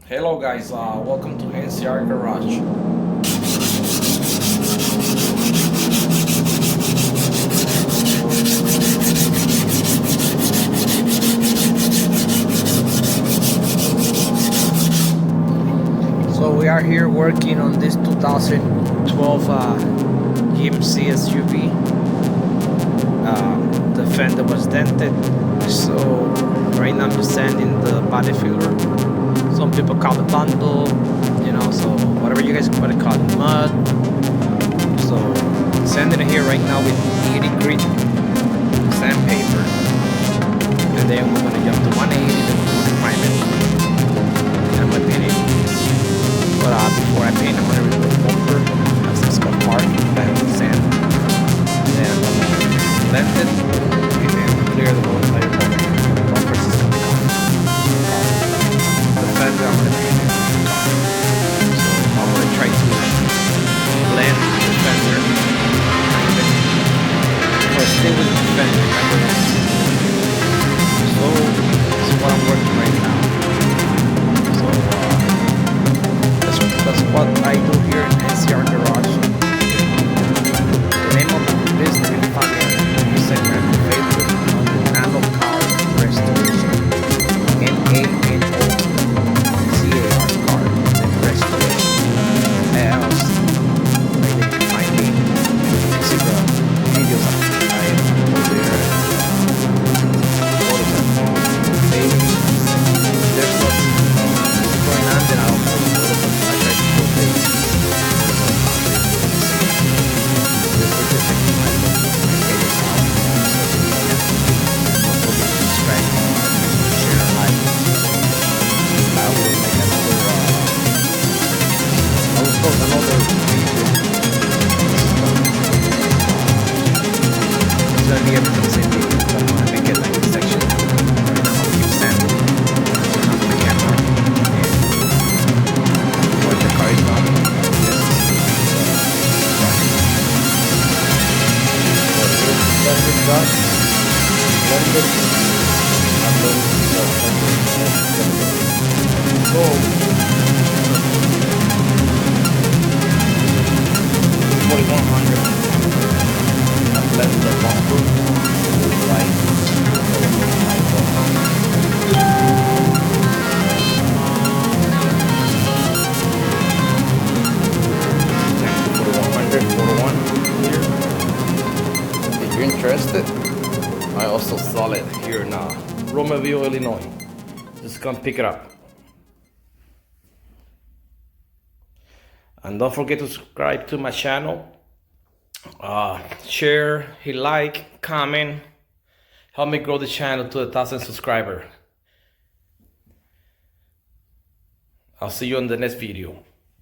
Hello guys, welcome to NCR Garage. So we are here working on this 2012 GMC SUV. The fender was dented, so right now I'm just sanding the body filler. Some people call it bundle, so whatever you guys want to call it, mud. So sanding it here right now with 80 grit sandpaper, and then we're gonna jump to 180, then we're gonna prime it, and I'm gonna paint it. But before I paint, I'm gonna remove the bumper, have some scuff mark, and sand, and then I'm gonna blend it, and then clear the whole entire bumper. The bumper is coming off. The fender, I'm gonna paint it. So I'm gonna try to blend the fender, or stay with the fender. So this is what I'm working right now. So that's what I do here in NCR Garage. The name of the business, you can find me on Instagram and Facebook under Nano Car Restoration. NANOCAR Car Restoration. LLC. Right there you can find me. You see the videos I upload there. Photos of baby. There's what's going on, then I'll post photos of I try to post it. This is just like my look. Okay, this out. Social media. Also be subscribe. Share, like. I will make another I will post another video. It's gonna be everything the same video, but I'm gonna make it like a section. Right now I'll keep sanding. Turn off the camera. And when the car is done, this is done. Blended. So 4100. I've blended the bumper right. If you're interested, I also sell it here in Romaville, Illinois. Just come pick it up. And don't forget to subscribe to my channel. Share, hit like, comment. Help me grow the channel to 1,000 subscribers. I'll see you in the next video.